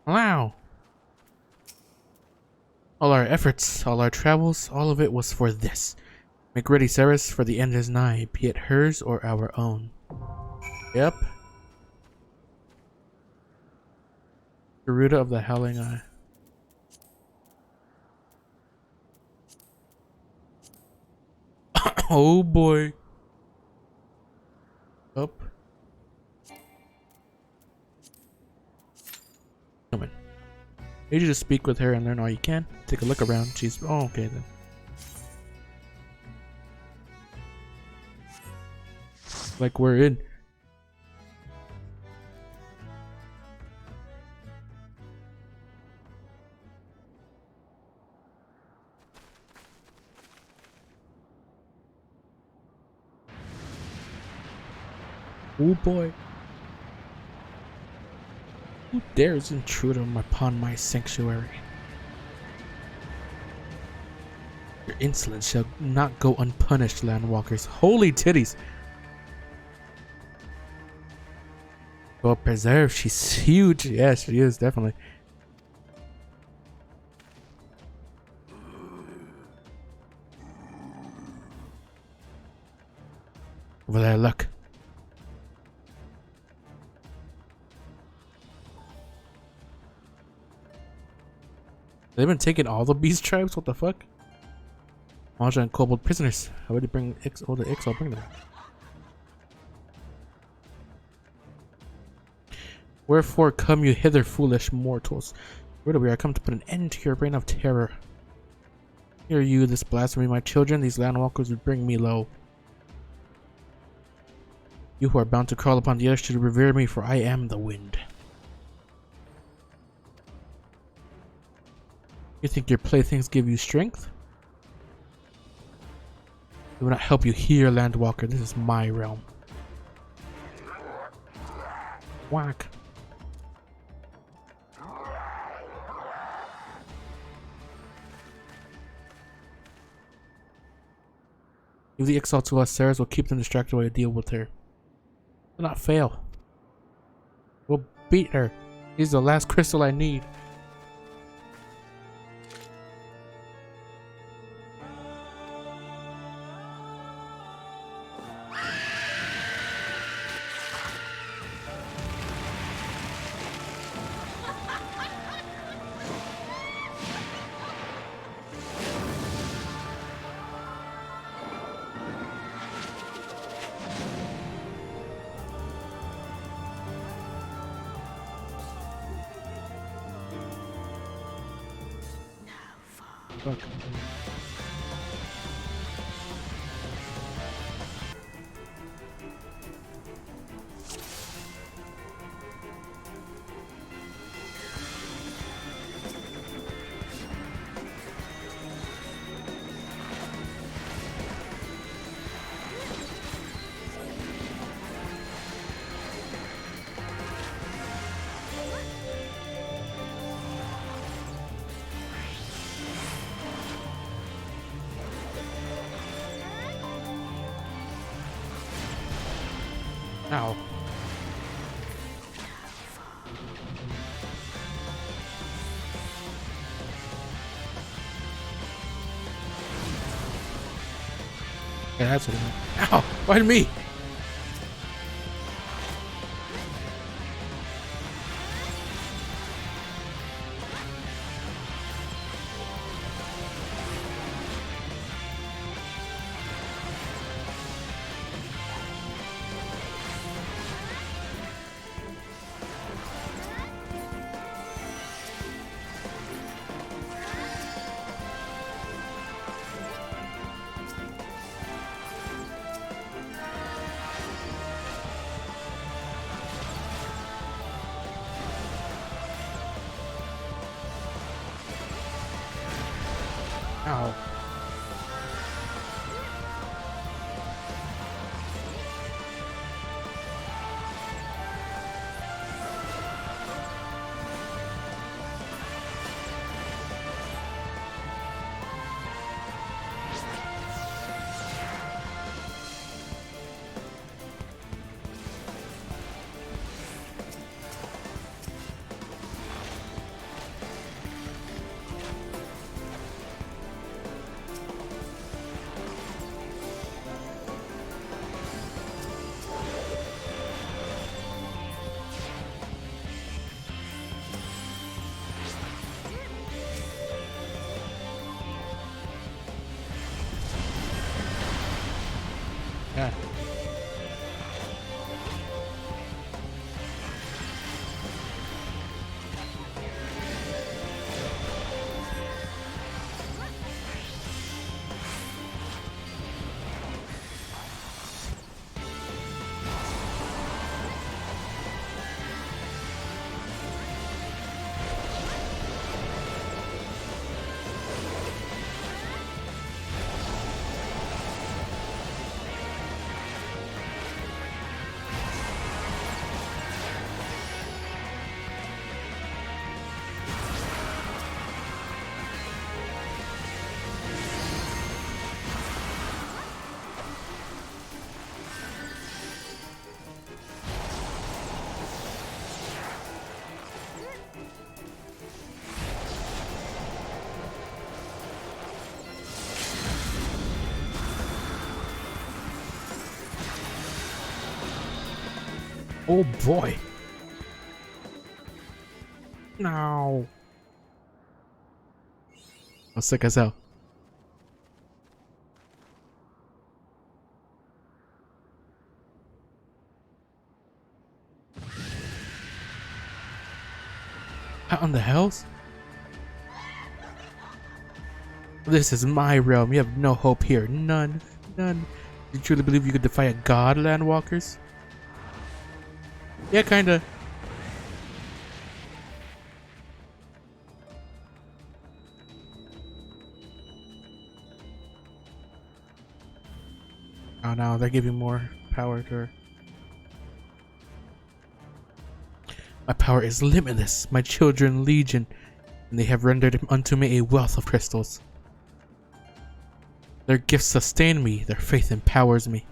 Wow. All our efforts, all our travels, all of it was for this. Make ready, Ceres, for the end is nigh, be it hers or our own. Yep. Garuda of the Howling Eye. Oh boy. Up. Come on. Need you to speak with her and learn all you can. Take a look around. She's okay then. Like we're in. Oh boy. Who dares intrude upon my sanctuary? Your insolence shall not go unpunished, landwalkers. Holy titties! Well preserved, she's huge. Yeah, she is, definitely. Over there, look. They've been taking all the beast tribes? What the fuck? Maja and kobold prisoners. I already bring X. Oh, the X, I'll bring them. Wherefore come you hither, foolish mortals? Where we are come to put an end to your reign of terror. Hear you, this blasphemy, my children. These landwalkers would bring me low. You who are bound to crawl upon the earth should revere me, for I am the wind. You think your playthings give you strength? It will not help you here, landwalker. This is my realm. Whack. Give the exalt to us, Ceres will keep them distracted while you deal with her. Do not fail. We'll beat her. He's the last crystal I need. Fuck. Ow. Yeah, that's what I meant. Ow! Why me? Yeah. Oh boy. No. I'll sick as hell. How in the hells? This is my realm. You have no hope here. None. None. Do you truly believe you could defy a god, landwalkers? Yeah, kinda. Oh no, they're giving more power to her. My power is limitless, my children legion, and they have rendered unto me a wealth of crystals. Their gifts sustain me, their faith empowers me.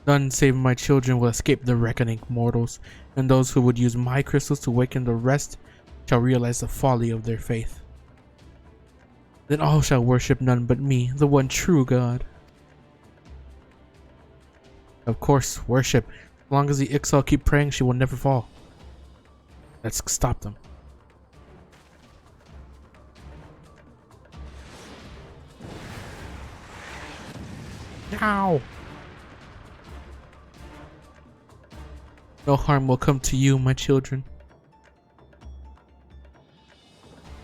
None save my children will escape the reckoning, mortals, and those who would use my crystals to awaken the rest shall realize the folly of their faith. Then all shall worship none but me, the one true God. Of course, worship. As long as the XIV keep praying, she will never fall. Let's stop them. Ow! No harm will come to you, my children.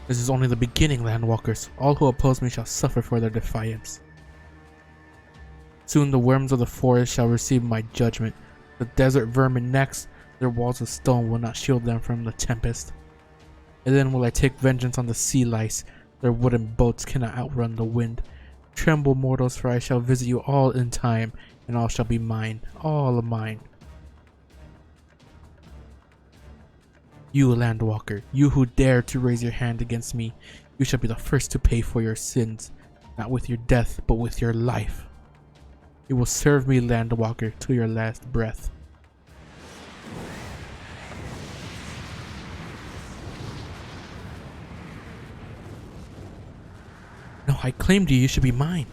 This is only the beginning, landwalkers. All who oppose me shall suffer for their defiance. Soon the worms of the forest shall receive my judgment. The desert vermin next, their walls of stone will not shield them from the tempest. And then will I take vengeance on the sea lice. Their wooden boats cannot outrun the wind. Tremble, mortals, for I shall visit you all in time, and all shall be mine, all mine. You, landwalker, you who dare to raise your hand against me, you shall be the first to pay for your sins, not with your death, but with your life. You will serve me, landwalker, to your last breath. No, I claimed you, you should be mine.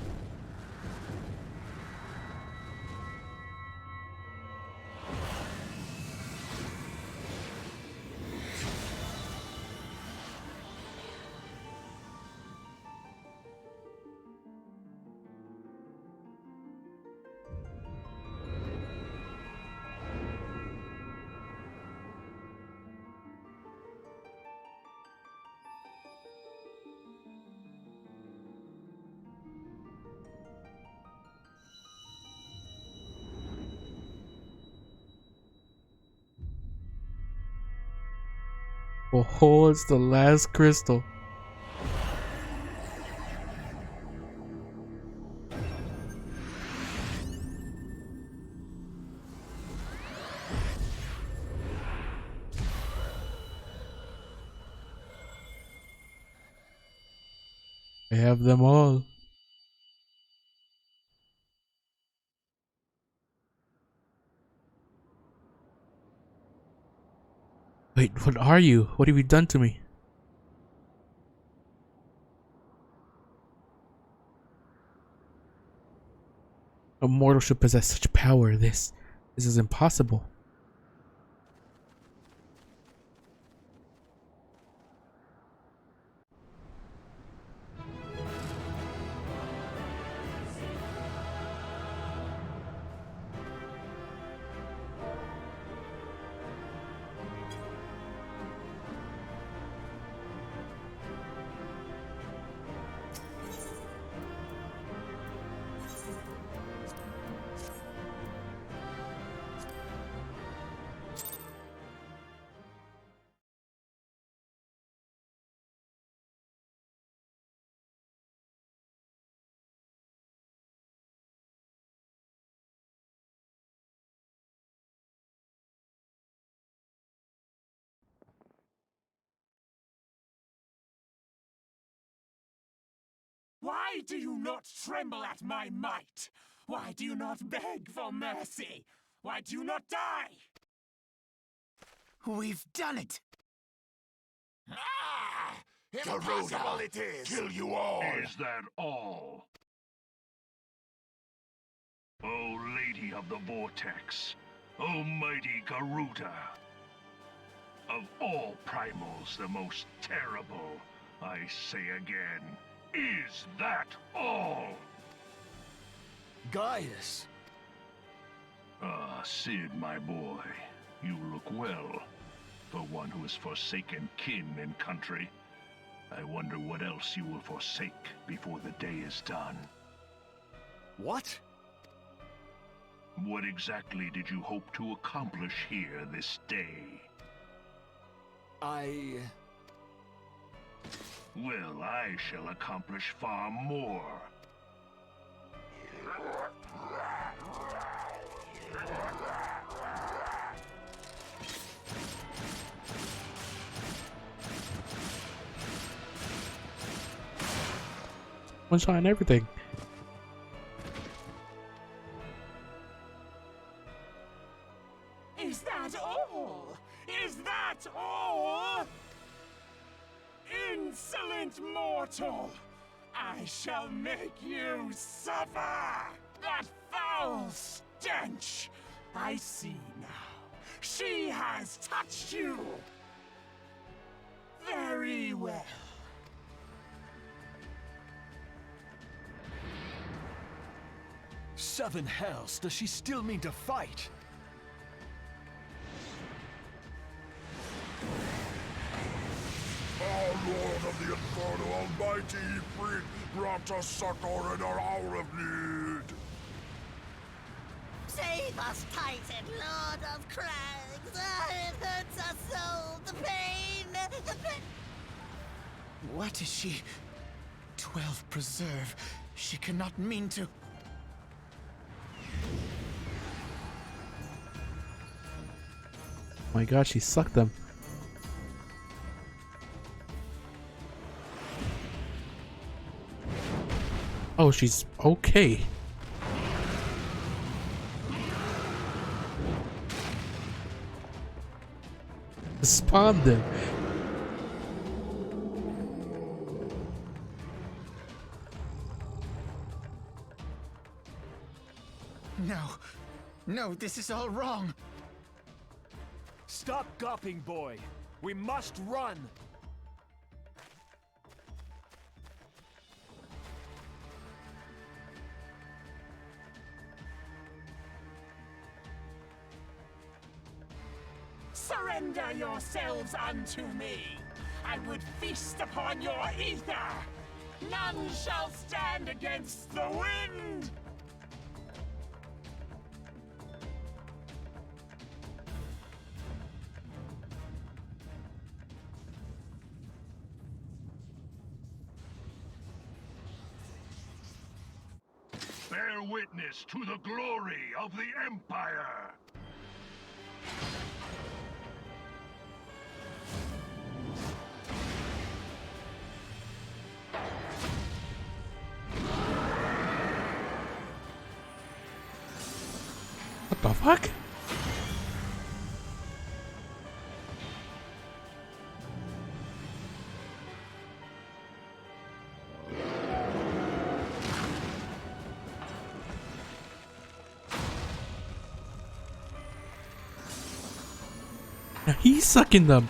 Oh, it's the last crystal. I have them all. Wait, what are you? What have you done to me? A mortal should possess such power. This is impossible. Why do you not tremble at my might? Why do you not beg for mercy? Why do you not die? We've done it! Ah! Impossible it is! Kill you all! Is that all? O Lady of the Vortex, O mighty Garuda, of all primals the most terrible, I say again, is that all? Gaius! Ah, Sid, my boy, you look well. For one who has forsaken kin and country, I wonder what else you will forsake before the day is done. What? What exactly did you hope to accomplish here this day? Well, I shall accomplish far more. One shot and everything. Is that all? Is that all? Insolent mortal! I shall make you suffer! That foul stench! I see now. She has touched you! Very well. Seven hells, does she still mean to fight? Our Lord of the Inferno Almighty, Ifrit, brought us succor in our hour of need. Save us, Titan, Lord of Crags! It hurts us so! The pain! The pain! What is she? 12 preserve. She cannot mean to... My god, she sucked them. Oh, she's okay. Spawned them. No. No, this is all wrong. Stop gawping, boy. We must run. Surrender yourselves unto me. I would feast upon your ether. None shall stand against the wind. Bear witness to the glory of the Empire! What the fuck? Now he's sucking them.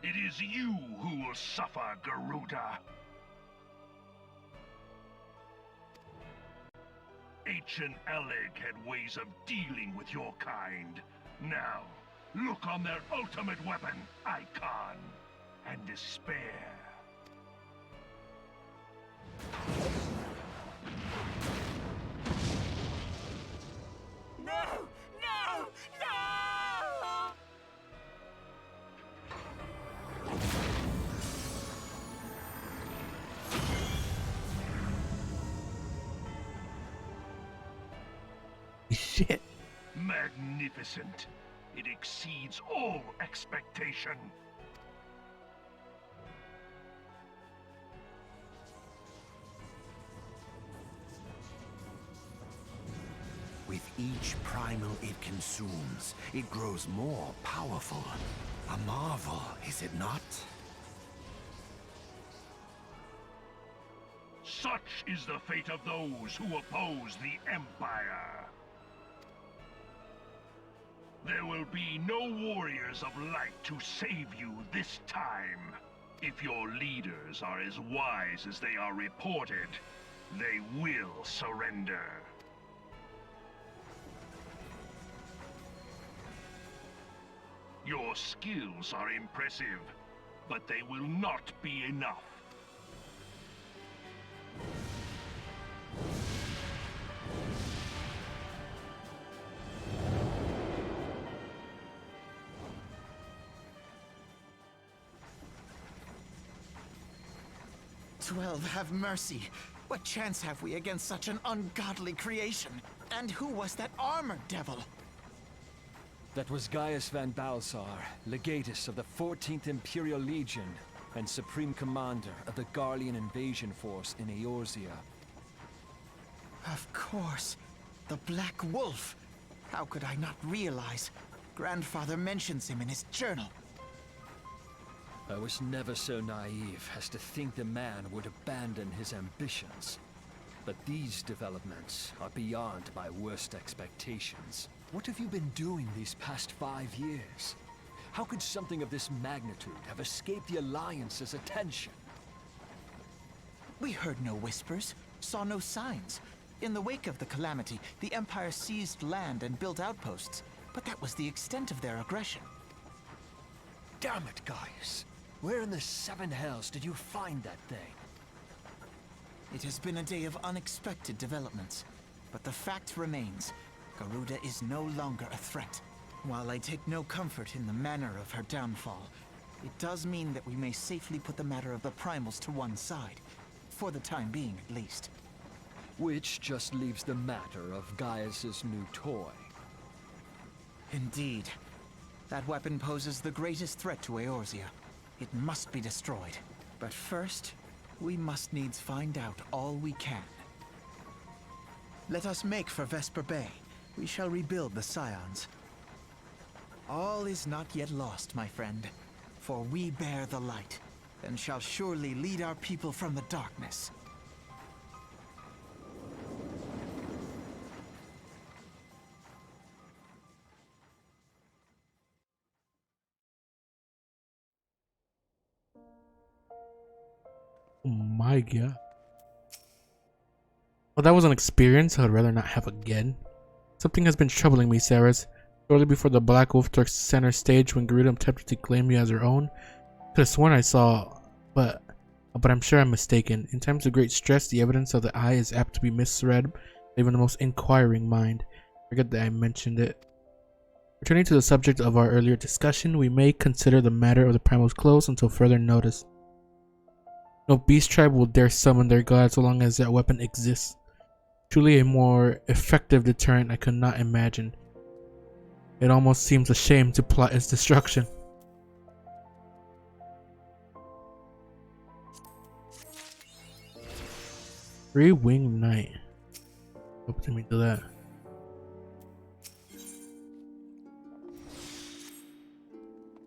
It is you who will suffer, Garuda. Ancient Alec had ways of dealing with your kind. Now, look on their ultimate weapon, Icon, and despair. No! No! No! Shit. Magnificent. It exceeds all expectation. With each primal it consumes, it grows more powerful. A marvel, is it not? Such is the fate of those who oppose the Empire. There will be no warriors of light to save you this time. If your leaders are as wise as they are reported, they will surrender. Your skills are impressive, but they will not be enough. XII, have mercy. What chance have we against such an ungodly creation? And who was that armored devil? That was Gaius van Balsar, legatus of the 14th Imperial Legion and Supreme Commander of the Garlean invasion force in Eorzea. Of course. The Black Wolf. How could I not realize? Grandfather mentions him in his journal. I was never so naive as to think the man would abandon his ambitions. But these developments are beyond my worst expectations. What have you been doing these past 5 years? How could something of this magnitude have escaped the Alliance's attention? We heard no whispers, saw no signs. In the wake of the calamity, the Empire seized land and built outposts, but that was the extent of their aggression. Damn it, Gaius! Where in the seven hells did you find that thing? It has been a day of unexpected developments, but the fact remains, Garuda is no longer a threat. While I take no comfort in the manner of her downfall, it does mean that we may safely put the matter of the primals to one side, for the time being at least. Which just leaves the matter of Gaius's new toy. Indeed. That weapon poses the greatest threat to Eorzea. It must be destroyed. But first, we must needs find out all we can. Let us make for Vesper Bay. We shall rebuild the Scions. All is not yet lost, my friend, for we bear the light, and shall surely lead our people from the darkness. Oh my god. Well, that was an experience I'd rather not have again. Something has been troubling me, Saras. Shortly before the Black Wolf took center stage when Garuda attempted to claim you as her own. Could have sworn I saw, but I'm sure I'm mistaken. In times of great stress, the evidence of the eye is apt to be misread by even the most inquiring mind. Forget that I mentioned it. Returning to the subject of our earlier discussion, we may consider the matter of the primals closed until further notice. No beast tribe will dare summon their god so long as that weapon exists. Truly a more effective deterrent I could not imagine. It almost seems a shame to plot its destruction. Three-winged knight. Hope to me do that.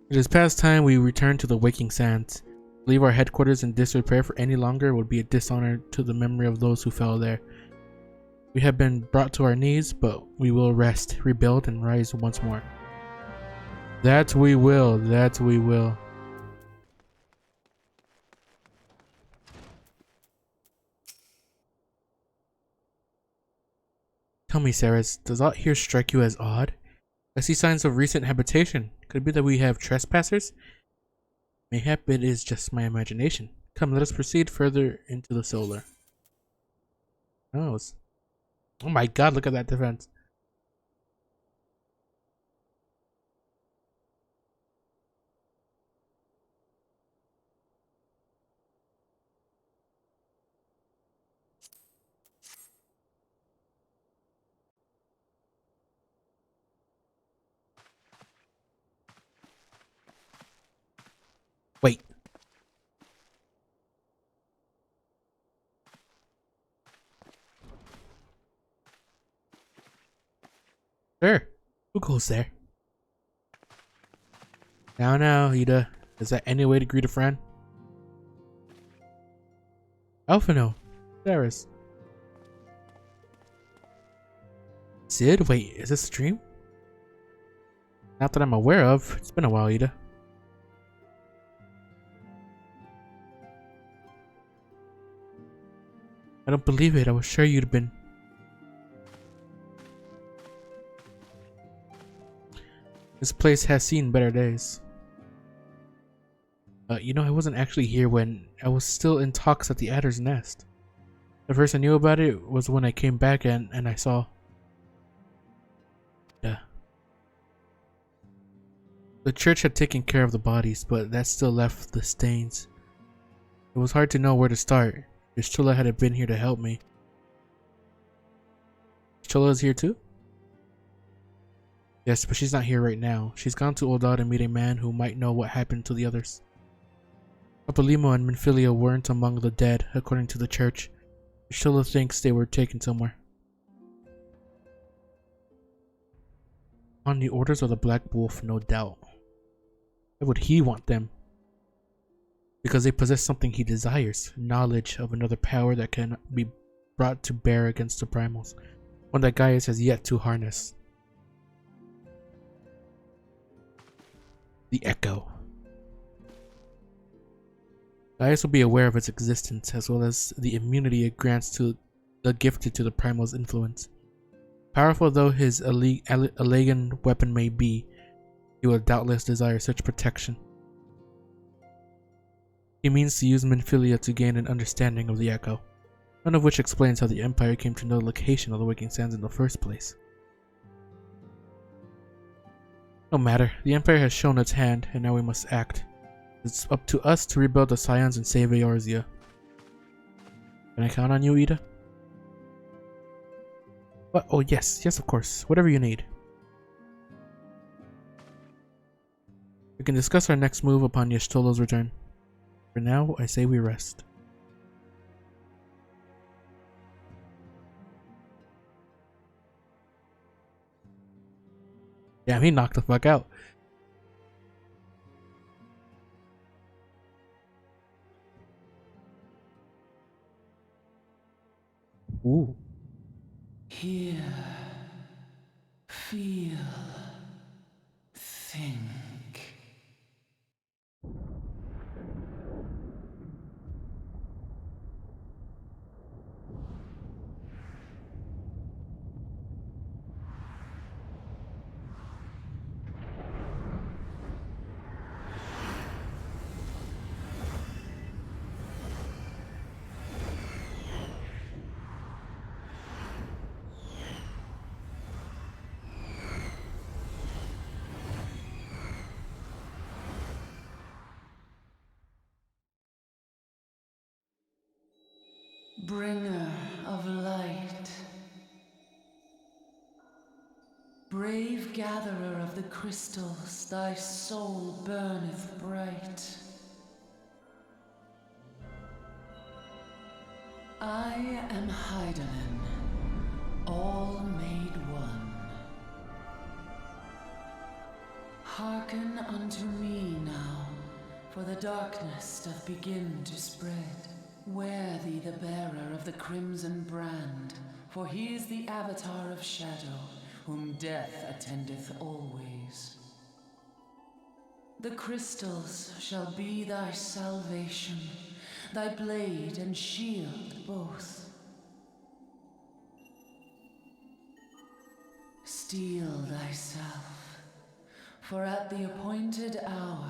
It is past time we return to the Waking Sands. Leave our headquarters in disrepair for any longer would be a dishonor to the memory of those who fell there. We have been brought to our knees, but we will rest, rebuild, and rise once more. That we will, that we will. Tell me, Saras, does aught here strike you as odd? I see signs of recent habitation. Could it be that we have trespassers? Mayhap it is just my imagination. Come, let us proceed further into the solar. Oh, oh my god, look at that defense. Wait. Sure. Who goes there? Now, Ida. Is that any way to greet a friend? Alphino. Darius. Sid? Wait, is this a dream? Not that I'm aware of. It's been a while, Ida. I don't believe it. I was sure you'd been. This place has seen better days. You know, I wasn't actually here when I was still in talks at the Adder's Nest. The first I knew about it was when I came back and I saw. Yeah. The church had taken care of the bodies, but that still left the stains. It was hard to know where to start. If Chola had been here to help me. Chola is here too? Yes, but she's not here right now. She's gone to Oldad to meet a man who might know what happened to the others. Papalimo and Minfilia weren't among the dead, according to the church. Chola thinks they were taken somewhere. On the orders of the Black Wolf, no doubt. Why would he want them? Because they possess something he desires, knowledge of another power that can be brought to bear against the primals, one that Gaius has yet to harness. The Echo. Gaius will be aware of its existence, as well as the immunity it grants to the gifted to the primal's influence. Powerful though his Allegan weapon may be, he will doubtless desire such protection. He means to use Minfilia to gain an understanding of the Echo, none of which explains how the Empire came to know the location of the Waking Sands in the first place. No matter, the Empire has shown its hand, and now we must act. It's up to us to rebuild the Scions and save Eorzea. Can I count on you, Ida? What? Oh yes, of course. Whatever you need. We can discuss our next move upon Y'shtola's return. For now, I say we rest. Damn, he knocked the fuck out. Ooh. Hear, feel, think. Bringer of light, brave gatherer of the crystals, thy soul burneth bright. I am Hydaelyn, all made one. Hearken unto me now, for the darkness doth begin to spread. Wear thee the bearer of the crimson brand, for he is the avatar of shadow, whom death attendeth always. The crystals shall be thy salvation, thy blade and shield both. Steel thyself, for at the appointed hour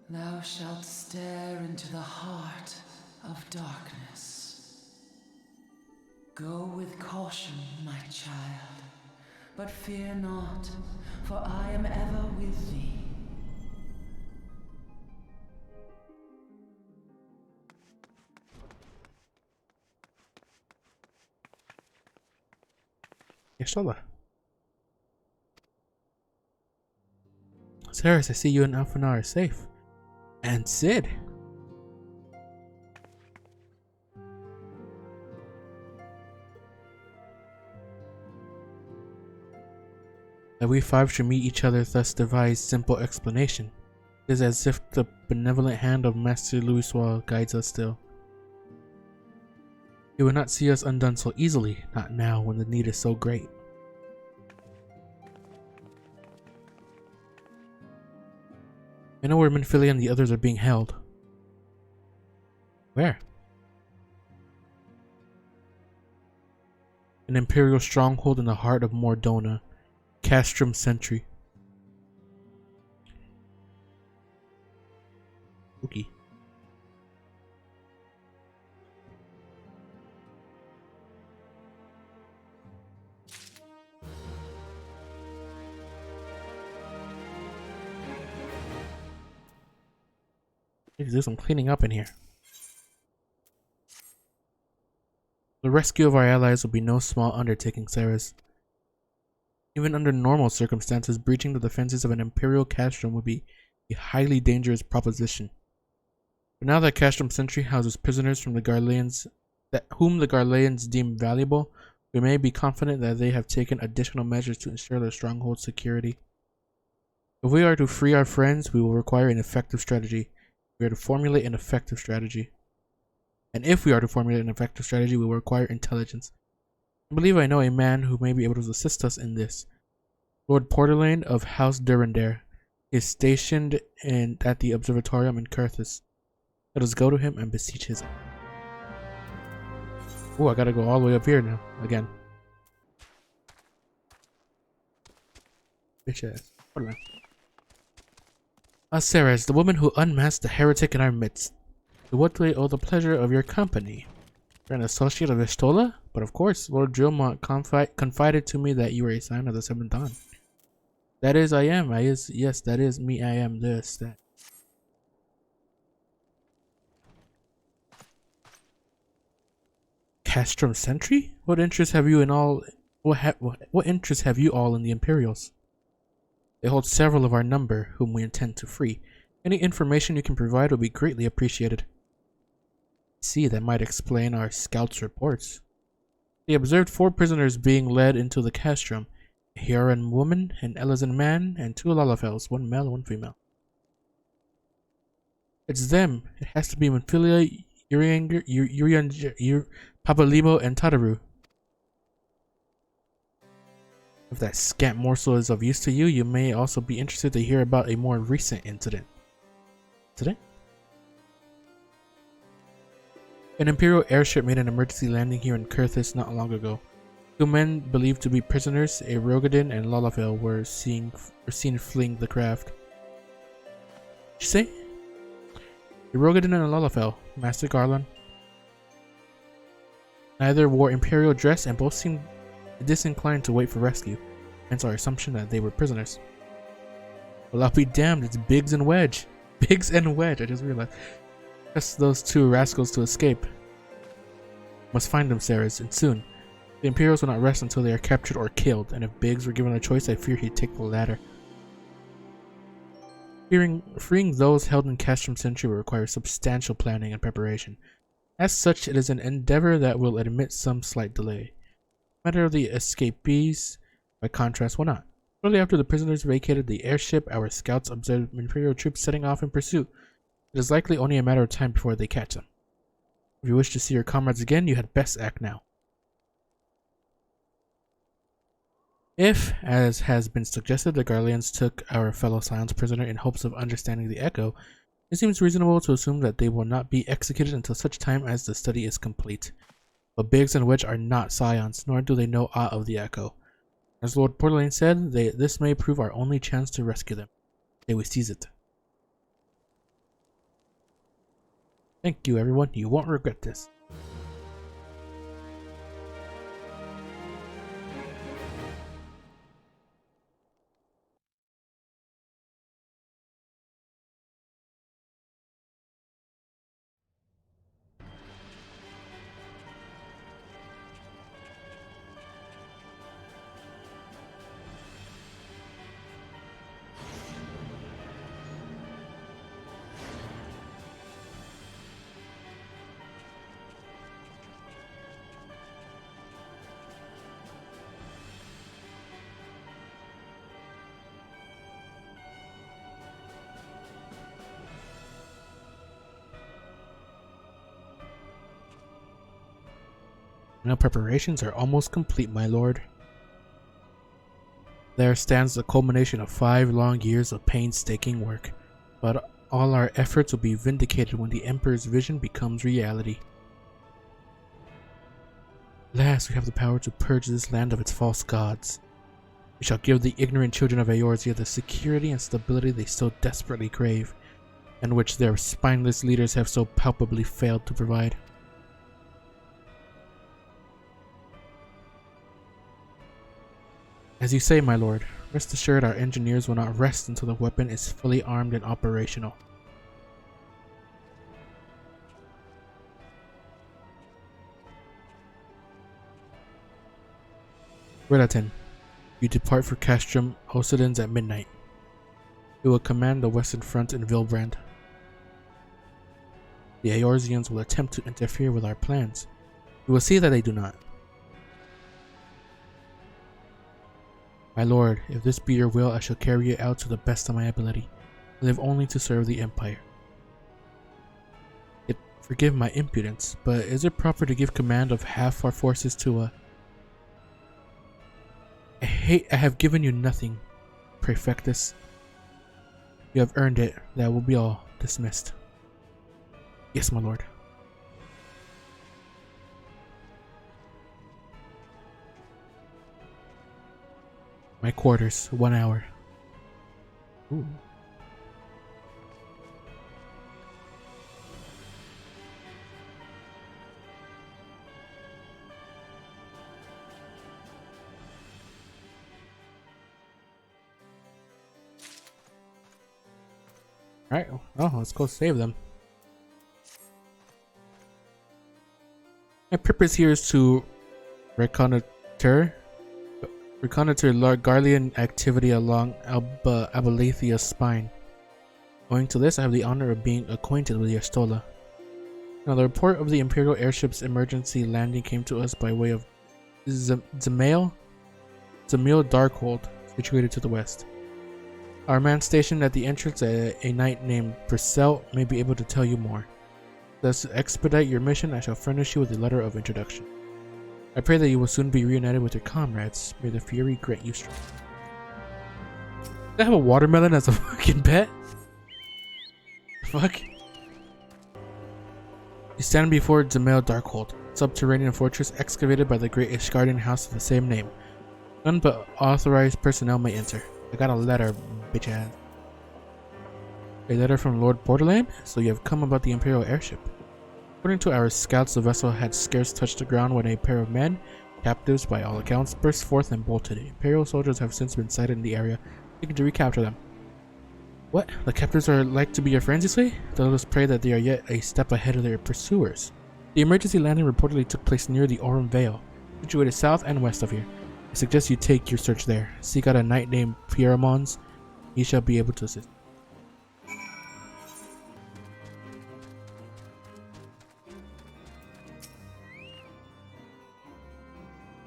thou shalt stare into the heart of darkness. Go with caution, my child, but fear not, for I am ever with thee. Y'shtola. Saris, I see you and Alphanar are safe. And Sid. That we five should meet each other thus devised simple explanation. It is as if the benevolent hand of Master Louisoix guides us still. He will not see us undone so easily, not now when the need is so great. I know where Minfilia and the others are being held. Where? An Imperial stronghold in the heart of Mordona, Castrum Sentry. Okay. Need to do some cleaning up in here. The rescue of our allies will be no small undertaking, Ceres. Even under normal circumstances, breaching the defenses of an Imperial castrum would be a highly dangerous proposition. But now that Castrum Sentry houses prisoners from the Garleans, whom the Garleans deem valuable, we may be confident that they have taken additional measures to ensure their stronghold's security. If we are to free our friends, we will require an effective strategy. We are to formulate an effective strategy. And if we are to formulate an effective strategy, we will require intelligence. I believe I know a man who may be able to assist us in this. Lord Porterlane of House Durandare is stationed at the Observatorium in Curthis. Let us go to him and beseech his. Oh, I gotta go all the way up here now, again. Bitch ass. Porterlane. Ceres, the woman who unmasked the heretic in our midst. To what do I owe the pleasure of your company? You're an associate of Estola? But of course, Lord Drillmont confided to me that you were a sign of the Seventh Dawn. That is, I am. Yes, that is me. I am this, that. Castrum Sentry? What interest have you in all? What interest have you all in the Imperials? They hold several of our number, whom we intend to free. Any information you can provide will be greatly appreciated. See, that might explain our scouts' reports. They observed 4 prisoners being led into the castrum: a Huron woman, an Elizan man, and 2 Lalafels, 1 male and 1 female. It's them. It has to be Minfilia, Papalibo, and Tataru. If that scant morsel is of use to you, you may also be interested to hear about a more recent incident. Today? An Imperial airship made an emergency landing here in Curthis not long ago. 2 men believed to be prisoners, a Rogadin and Lalafel, were seen fleeing the craft. What'd you say? A Rogadin and a Lalafel, Master Garland. Neither wore Imperial dress and both seemed disinclined to wait for rescue, hence our assumption that they were prisoners. Well, I'll be damned, it's Biggs and Wedge. Biggs and Wedge, I just realized. Just those 2 rascals to escape. Must find them, Ceres, and soon. The Imperials will not rest until they are captured or killed, and if Biggs were given a choice, I fear he'd take the latter. Freeing those held in Castrum Sentry will require substantial planning and preparation. As such, it is an endeavor that will admit some slight delay. The matter of the escapees, by contrast, will not. Shortly after the prisoners vacated the airship, our scouts observed Imperial troops setting off in pursuit. It is likely only a matter of time before they catch them. If you wish to see your comrades again, you had best act now. If, as has been suggested, the Garleans took our fellow Scions prisoner in hopes of understanding the Echo, it seems reasonable to assume that they will not be executed until such time as the study is complete. But Biggs and Wedge are not Scions, nor do they know aught of the Echo. As Lord Porterlane said, this may prove our only chance to rescue them. May we seize it. Thank you, everyone. You won't regret this. Now preparations are almost complete, my lord. There stands the culmination of 5 long years of painstaking work, but all our efforts will be vindicated when the Emperor's vision becomes reality. Last, we have the power to purge this land of its false gods. We shall give the ignorant children of Eorzea the security and stability they so desperately crave, and which their spineless leaders have so palpably failed to provide. As you say, my lord, rest assured our engineers will not rest until the weapon is fully armed and operational. Relatin, you depart for Castrum Occidens at midnight. You will command the western front in Vilbrand. The Eorzeans will attempt to interfere with our plans. You will see that they do not. My lord, if this be your will, I shall carry it out to the best of my ability. I live only to serve the Empire. Yet, forgive my impudence, but is it proper to give command of half our forces to a... I have given you nothing, Praefectus. You have earned it. That will be all. Dismissed. Yes, my lord. My quarters, 1 hour. Ooh. Alright, oh, let's go save them. My purpose here is to reconnoiter Garlean activity along Abalathia's spine. Owing to this, I have the honor of being acquainted with Yastola. Now, the report of the Imperial airship's emergency landing came to us by way of Zamil Darkhold, situated to the west. Our man stationed at the entrance, a knight named Purcell, may be able to tell you more. Thus, to expedite your mission, I shall furnish you with a letter of introduction. I pray that you will soon be reunited with your comrades. May the Fury grant you strength. Did I have a watermelon as a fucking pet? Fuck. You stand before Zamil Darkhold, subterranean fortress excavated by the great Ishgardian house of the same name. None but authorized personnel may enter. I got a letter, bitch ass. A letter from Lord Borderland? So you have come about the Imperial airship. According to our scouts, the vessel had scarce touched the ground when a pair of men, captives by all accounts, burst forth and bolted. Imperial soldiers have since been sighted in the area, seeking to recapture them. What? The captives are like to be your friends, you say? Then let us pray that they are yet a step ahead of their pursuers. The emergency landing reportedly took place near the Aurum Vale, situated south and west of here. I suggest you take your search there. Seek out a knight named Pieramons. He shall be able to assist.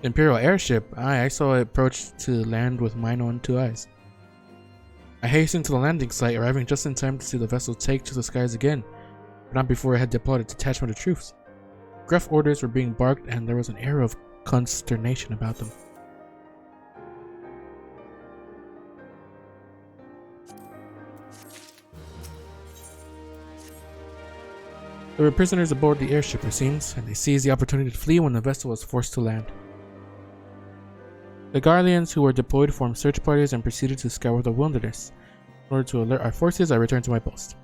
Imperial airship. Aye, I saw it approach to land with mine own 2 eyes. I hastened to the landing site, arriving just in time to see the vessel take to the skies again, but not before it had deployed a detachment of troops. Gruff orders were being barked, and there was an air of consternation about them. There were prisoners aboard the airship, it seems, and they seized the opportunity to flee when the vessel was forced to land. The Garleans who were deployed formed search parties and proceeded to scour the wilderness. In order to alert our forces, I returned to my post.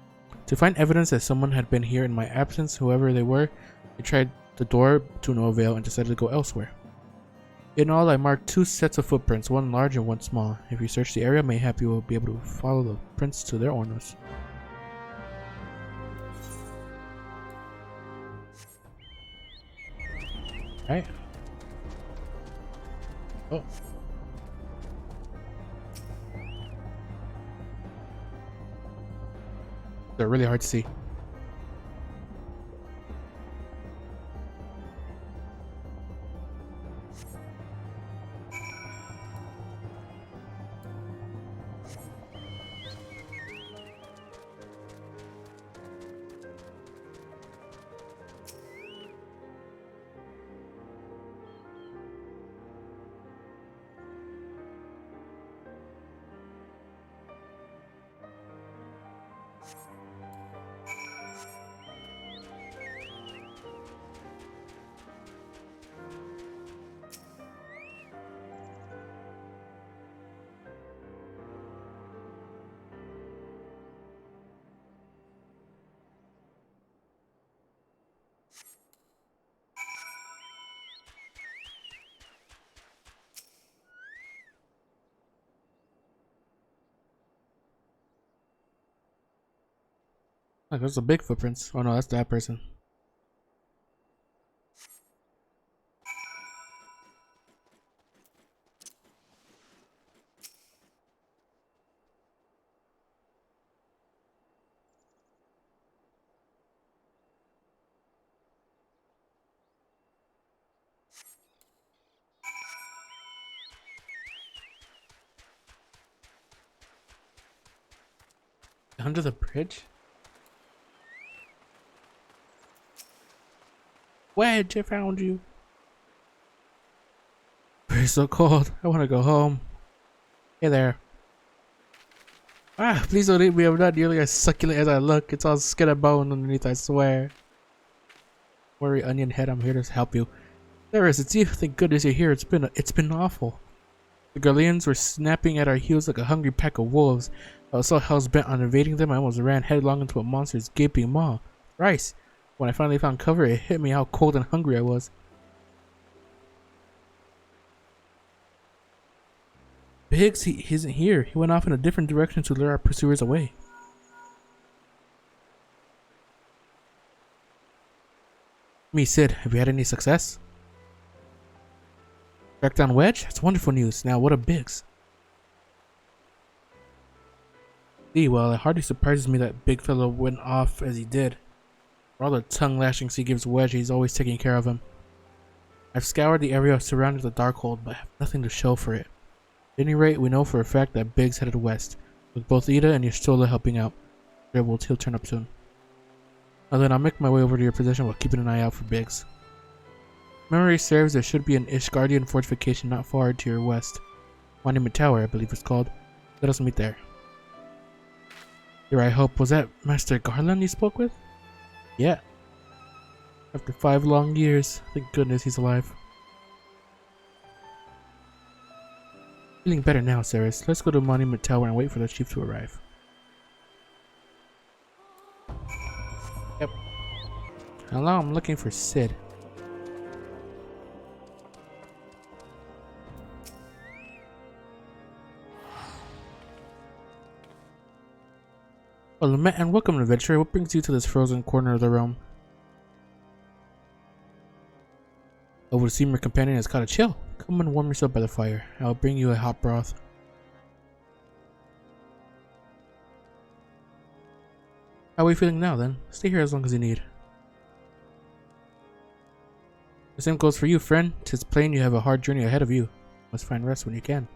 To find evidence that someone had been here in my absence, whoever they were, they tried the door to no avail and decided to go elsewhere. In all, I marked 2 sets of footprints, one large and one small. If you search the area, mayhap you will be able to follow the prints to their owners. Right. Oh. They're really hard to see. Look, there's a big footprints. Oh no, that's that person. Under the bridge? Wedge, I found you. It's so cold. I want to go home. Hey there. Ah, please don't eat me. I'm not nearly as succulent as I look. It's all skin and bone underneath, I swear. Worry, onion head, I'm here to help you. There is, it's you. Thank goodness you're here. It's been awful. The Garleans were snapping at our heels like a hungry pack of wolves. I was so hell-bent on evading them, I almost ran headlong into a monster's gaping maw. Rice! When I finally found cover, it hit me how cold and hungry I was. Biggs, he isn't here. He went off in a different direction to lure our pursuers away. Me, Sid, have you had any success? Tracked down Wedge? That's wonderful news. Now, what of Biggs? Well, it hardly surprises me that big fellow went off as he did. For all the tongue lashings he gives Wedge, he's always taking care of him. I've scoured the area surrounding the Darkhold, but have nothing to show for it. At any rate, we know for a fact that Biggs headed west, with both Ida and Yustola helping out. He'll turn up soon. Now then, I'll make my way over to your position while keeping an eye out for Biggs. Memory serves, there should be an Ishgardian fortification not far to your west. Monument Tower, I believe it's called. Let us meet there. Here, I hope. Was that Master Garland you spoke with? Yeah. After 5 long years, thank goodness he's alive. Feeling better now, Ceres. Let's go to Monument Tower and wait for the chief to arrive. Yep. Hello, I'm looking for Sid. Well, met and welcome, adventurer. What brings you to this frozen corner of the realm? I would assume your companion has caught a chill. Come and warm yourself by the fire. I'll bring you a hot broth. How are we feeling now, then? Stay here as long as you need. The same goes for you, friend. 'Tis plain you have a hard journey ahead of you. Must find rest when you can.